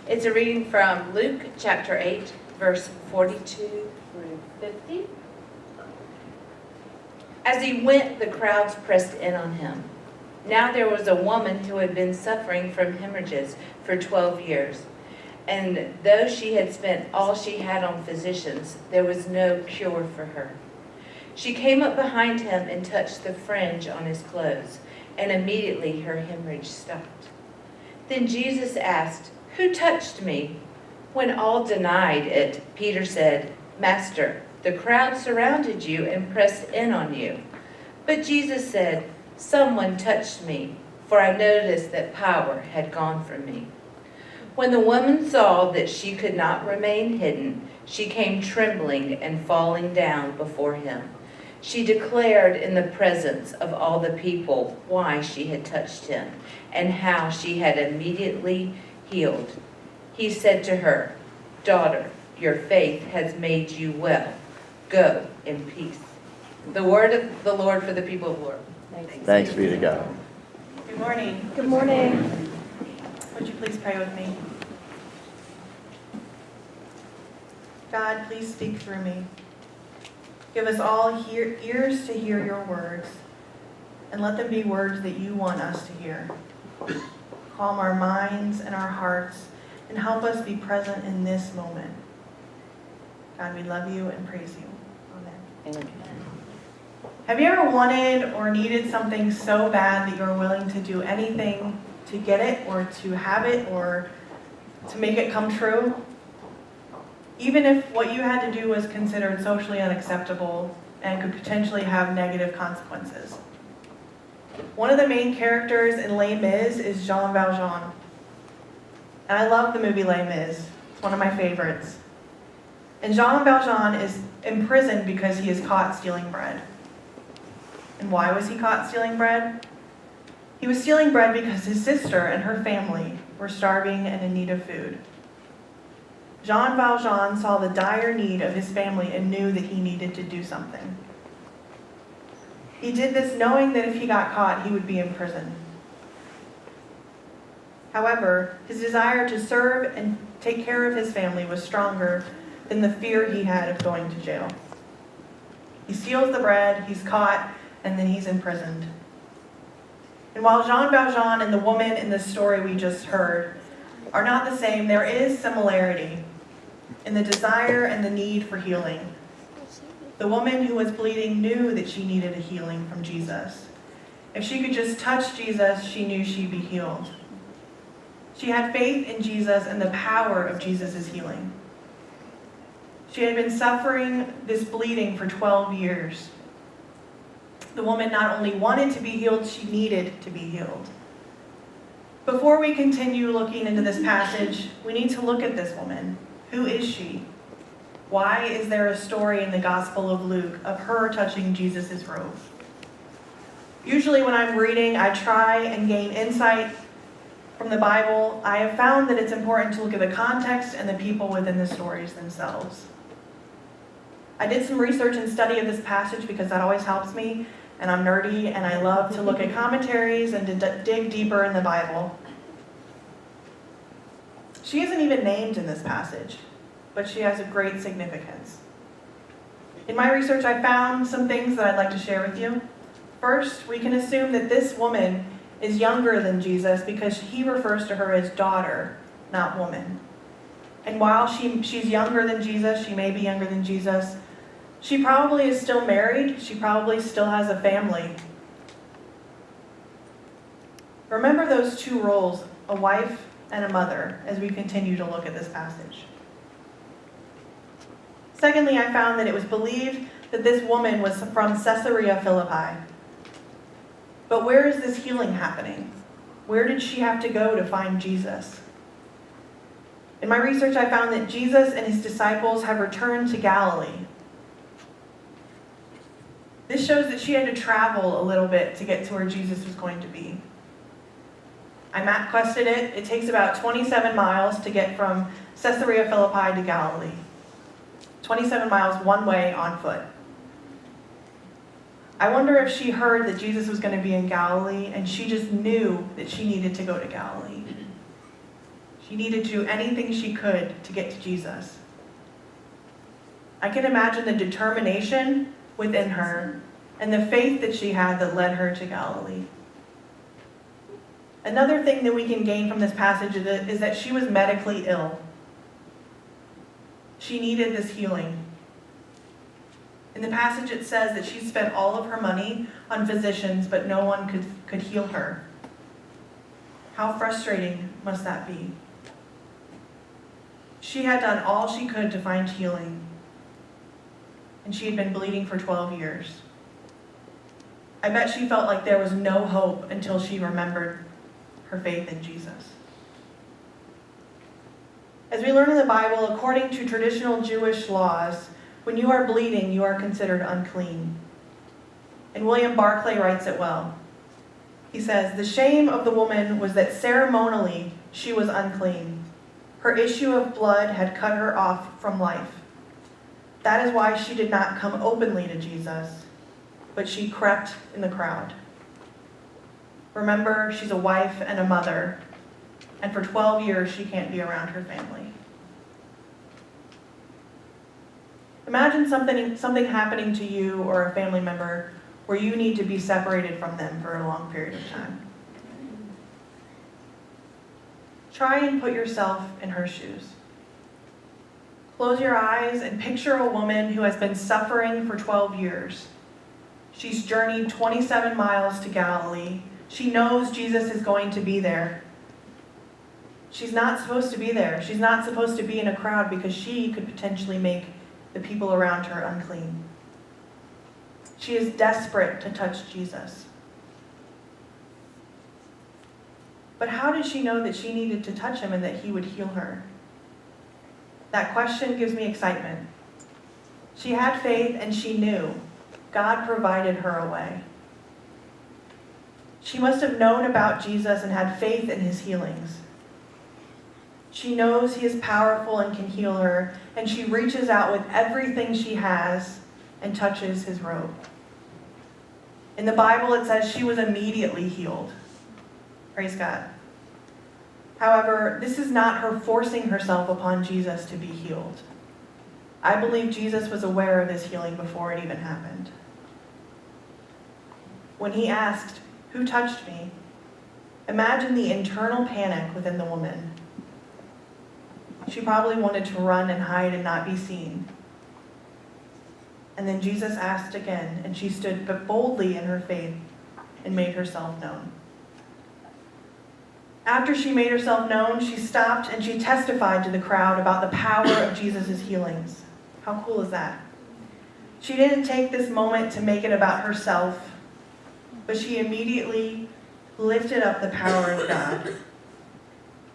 It's a reading from Luke chapter 8, verse 42 through 50. As he went, the crowds pressed in on him. Now there was a woman who had been suffering from hemorrhages for 12 years. And though she had spent all she had on physicians, there was no cure for her. She came up behind him and touched the fringe on his clothes, and immediately her hemorrhage stopped. Then Jesus asked, "Who touched me?" When all denied it, Peter said, "Master, the crowd surrounded you and pressed in on you." But Jesus said, "Someone touched me, for I noticed that power had gone from me." When the woman saw that she could not remain hidden, she came trembling and falling down before him. She declared in the presence of all the people why she had touched him and how she had immediately healed. He said to her, "Daughter, your faith has made you well. Go in peace." The word of the Lord for the people of the Lord. Thanks be to God. Good morning. Good morning. Would you please pray with me? God, please speak through me. Give us all ears to hear your words, and let them be words that you want us to hear. Calm our minds and our hearts, and help us be present in this moment. God, we love you and praise you. Amen. Have you ever wanted or needed something so bad that you're willing to do anything to get it or to have it or to make it come true? Even if what you had to do was considered socially unacceptable and could potentially have negative consequences. One of the main characters in Les Mis is Jean Valjean. And I love the movie Les Mis. It's one of my favorites. And Jean Valjean is imprisoned because he is caught stealing bread. And why was he caught stealing bread? He was stealing bread because his sister and her family were starving and in need of food. Jean Valjean saw the dire need of his family and knew that he needed to do something. He did this knowing that if he got caught, he would be in prison. However, his desire to serve and take care of his family was stronger than the fear he had of going to jail. He steals the bread, he's caught, and then he's imprisoned. And while Jean Valjean and the woman in the story we just heard are not the same, there is similarity in the desire and the need for healing. The woman who was bleeding knew that she needed a healing from Jesus. If she could just touch Jesus, she knew she'd be healed. She had faith in Jesus and the power of Jesus' healing. She had been suffering this bleeding for 12 years. The woman not only wanted to be healed, she needed to be healed. Before we continue looking into this passage, we need to look at this woman. Who is she? Why is there a story in the Gospel of Luke of her touching Jesus' robe? Usually when I'm reading, I try and gain insight from the Bible. I have found that it's important to look at the context and the people within the stories themselves. I did some research and study of this passage because that always helps me, and I'm nerdy, and I love to look at commentaries and to dig deeper in the Bible. She isn't even named in this passage, but she has a great significance. In my research, I found some things that I'd like to share with you. First, we can assume that this woman is younger than Jesus because he refers to her as daughter, not woman. And while she's younger than Jesus, she may be younger than Jesus, she probably is still married. She probably still has a family. Remember those two roles, a wife and a mother, as we continue to look at this passage. Secondly, I found that it was believed that this woman was from Caesarea Philippi. But where is this healing happening? Where did she have to go to find Jesus? In my research, I found that Jesus and his disciples have returned to Galilee. This shows that she had to travel a little bit to get to where Jesus was going to be. I map-quested it. It takes about 27 miles to get from Caesarea Philippi to Galilee. 27 miles one way on foot. I wonder if she heard that Jesus was going to be in Galilee and she just knew that she needed to go to Galilee. She needed to do anything she could to get to Jesus. I can imagine the determination within her and the faith that she had that led her to Galilee. Another thing that we can gain from this passage is that she was medically ill. She needed this healing. In the passage it says that she spent all of her money on physicians, but no one could heal her. How frustrating must that be? She had done all she could to find healing, and she had been bleeding for 12 years. I bet she felt like there was no hope until she remembered her faith in Jesus. As we learn in the Bible, according to traditional Jewish laws, when you are bleeding, you are considered unclean. And William Barclay writes it well. He says, "The shame of the woman was that ceremonially she was unclean. Her issue of blood had cut her off from life. That is why she did not come openly to Jesus, but she crept in the crowd." Remember, she's a wife and a mother, and for 12 years she can't be around her family. Imagine something happening to you or a family member where you need to be separated from them for a long period of time. Try and put yourself in her shoes. Close your eyes and picture a woman who has been suffering for 12 years. She's journeyed 27 miles to Galilee. She knows Jesus is going to be there. She's not supposed to be there. She's not supposed to be in a crowd because she could potentially make the people around her unclean. She is desperate to touch Jesus. But how did she know that she needed to touch him and that he would heal her? That question gives me excitement. She had faith and she knew God provided her a way. She must have known about Jesus and had faith in his healings. She knows he is powerful and can heal her, and she reaches out with everything she has and touches his robe. In the Bible, it says she was immediately healed. Praise God. However, this is not her forcing herself upon Jesus to be healed. I believe Jesus was aware of this healing before it even happened. When he asked, "Who touched me?" imagine the internal panic within the woman. She probably wanted to run and hide and not be seen. And then Jesus asked again, and she stood boldly in her faith and made herself known. After she made herself known, she stopped and she testified to the crowd about the power of Jesus' healings. How cool is that? She didn't take this moment to make it about herself, but she immediately lifted up the power of God.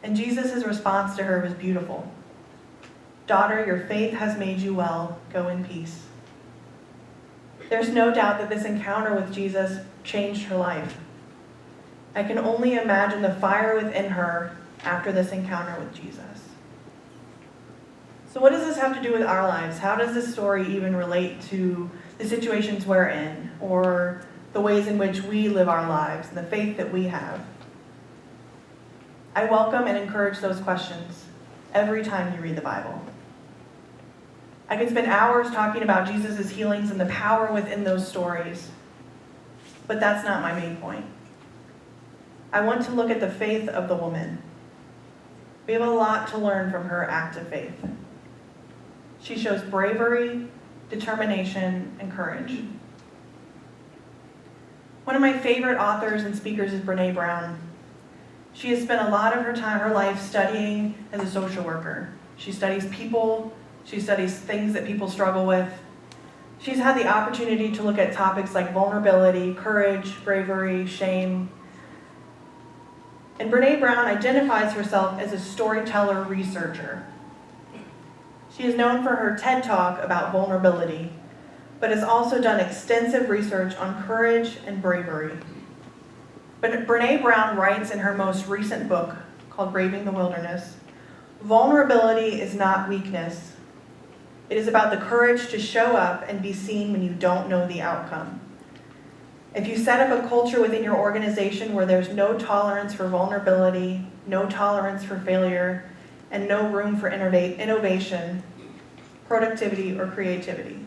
And Jesus' response to her was beautiful. "Daughter, your faith has made you well. Go in peace." There's no doubt that this encounter with Jesus changed her life. I can only imagine the fire within her after this encounter with Jesus. So what does this have to do with our lives? How does this story even relate to the situations we're in, or the ways in which we live our lives and the faith that we have? I welcome and encourage those questions every time you read the Bible. I can spend hours talking about Jesus' healings and the power within those stories, but that's not my main point. I want to look at the faith of the woman. We have a lot to learn from her act of faith. She shows bravery, determination, and courage. One of my favorite authors and speakers is Brene Brown. She has spent a lot of her life studying as a social worker. She studies people. She studies things that people struggle with. She's had the opportunity to look at topics like vulnerability, courage, bravery, shame. And Brene Brown identifies herself as a storyteller researcher. She is known for her TED Talk about vulnerability, but has also done extensive research on courage and bravery. But Brene Brown writes in her most recent book, called Braving the Wilderness, "Vulnerability is not weakness. It is about the courage to show up and be seen when you don't know the outcome. If you set up a culture within your organization where there's no tolerance for vulnerability, no tolerance for failure, and no room for innovation, productivity, or creativity.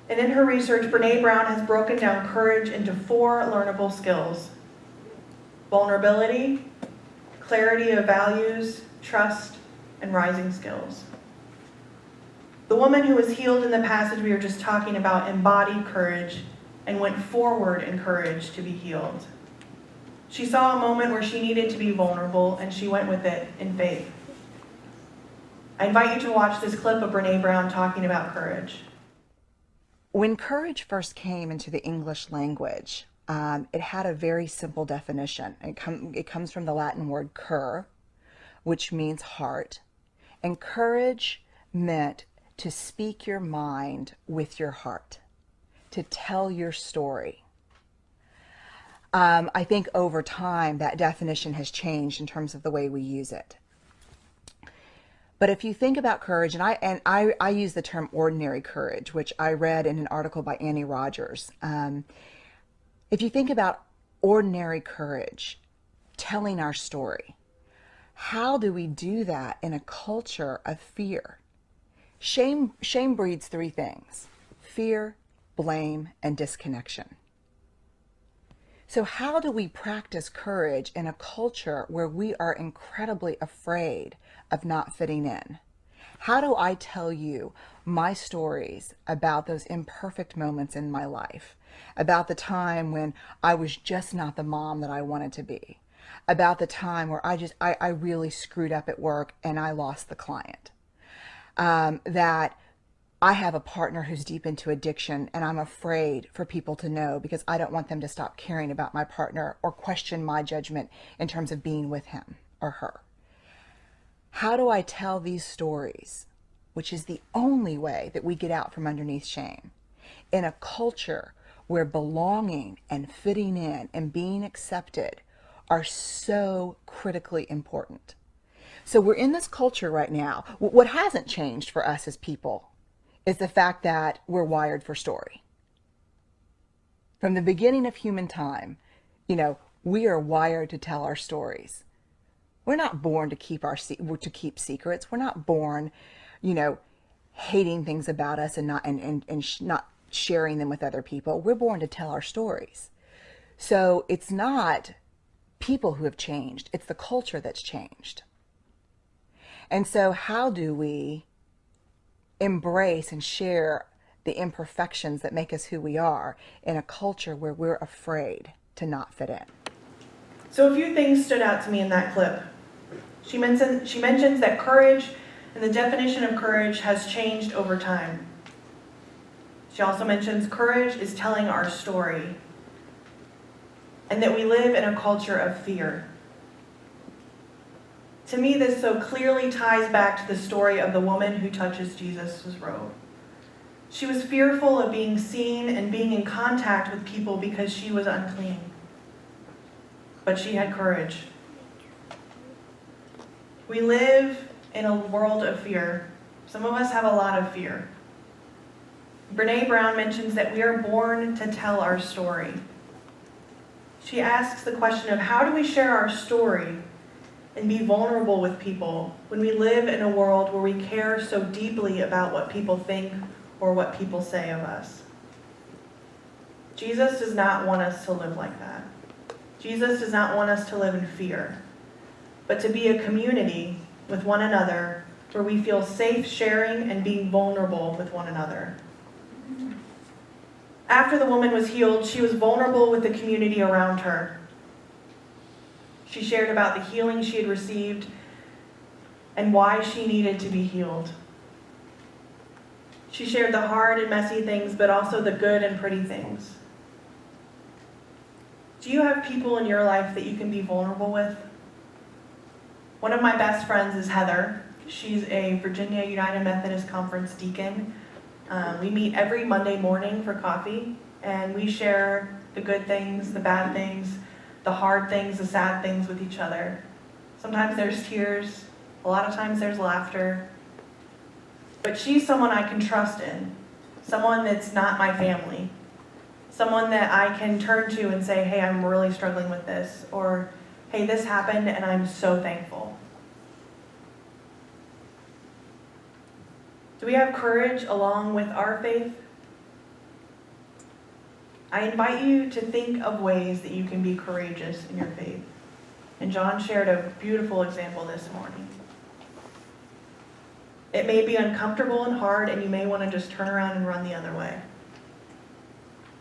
And in her research, Brené Brown has broken down courage into 4 learnable skills: vulnerability, clarity of values, trust, and rising skills. The woman who was healed in the passage we were just talking about embodied courage and went forward in courage to be healed. She saw a moment where she needed to be vulnerable, and she went with it in faith. I invite you to watch this clip of Brené Brown talking about courage. When courage first came into the English language, it had a very simple definition. It comes from the Latin word cur, which means heart. And courage meant to speak your mind with your heart, to tell your story. I think over time that definition has changed in terms of the way we use it. But if you think about courage, and I use the term ordinary courage, which I read in an article by Annie Rogers. If you think about ordinary courage, telling our story, how do we do that in a culture of fear? Shame breeds 3 things: fear, blame, and disconnection. So how do we practice courage in a culture where we are incredibly afraid of not fitting in? How do I tell you my stories about those imperfect moments in my life, about the time when I was just not the mom that I wanted to be, about the time where I really screwed up at work and I lost the client, that I have a partner who's deep into addiction and I'm afraid for people to know because I don't want them to stop caring about my partner or question my judgment in terms of being with him or her. How do I tell these stories, which is the only way that we get out from underneath shame, in a culture where belonging and fitting in and being accepted are so critically important? So we're in this culture right now. What hasn't changed for us as people is the fact that we're wired for story. From the beginning of human time, we are wired to tell our stories. We're not born to keep secrets. We're not born, hating things about us and not sharing them with other people. We're born to tell our stories. So it's not people who have changed, it's the culture that's changed. And so how do we embrace and share the imperfections that make us who we are in a culture where we're afraid to not fit in? So a few things stood out to me in that clip. She mentions that courage and the definition of courage has changed over time. She also mentions courage is telling our story, and that we live in a culture of fear. To me, this so clearly ties back to the story of the woman who touches Jesus' robe. She was fearful of being seen and being in contact with people because she was unclean. But she had courage. We live in a world of fear. Some of us have a lot of fear. Brené Brown mentions that we are born to tell our story. She asks the question of how do we share our story and be vulnerable with people when we live in a world where we care so deeply about what people think or what people say of us. Jesus does not want us to live like that. Jesus does not want us to live in fear, but to be a community with one another where we feel safe sharing and being vulnerable with one another. After the woman was healed, she was vulnerable with the community around her. She shared about the healing she had received and why she needed to be healed. She shared the hard and messy things, but also the good and pretty things. Do you have people in your life that you can be vulnerable with? One of my best friends is Heather. She's a Virginia United Methodist Conference deacon. We meet every Monday morning for coffee, and we share the good things, the bad things, the hard things, the sad things with each other. Sometimes there's tears, a lot of times there's laughter. But she's someone I can trust in, someone that's not my family, Someone that I can turn to and say, hey, I'm really struggling with this, or hey, this happened and I'm so thankful. Do we have courage along with our faith? I invite you to think of ways that you can be courageous in your faith. And John shared a beautiful example this morning. It may be uncomfortable and hard, and you may want to just turn around and run the other way.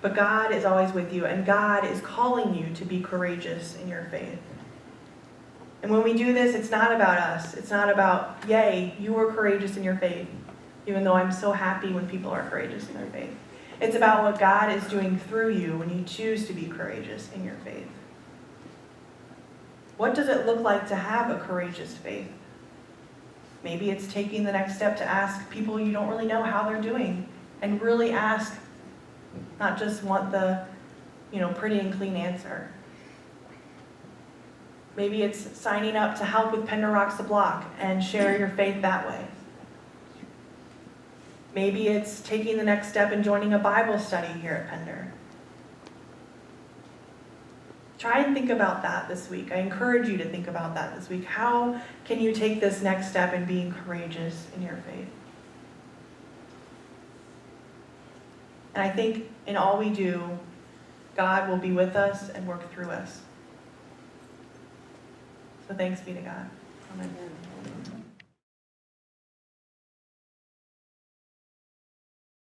But God is always with you, and God is calling you to be courageous in your faith. And when we do this, it's not about us. It's not about, yay, you were courageous in your faith, even though I'm so happy when people are courageous in their faith. It's about what God is doing through you when you choose to be courageous in your faith. What does it look like to have a courageous faith? Maybe it's taking the next step to ask people you don't really know how they're doing, and really ask, not just want the, pretty and clean answer. Maybe it's signing up to help with Pender Rocks the Block and share your faith that way. Maybe it's taking the next step and joining a Bible study here at Pender. Try and think about that this week. I encourage you to think about that this week. How can you take this next step in being courageous in your faith? And I think in all we do, God will be with us and work through us. So thanks be to God. Amen.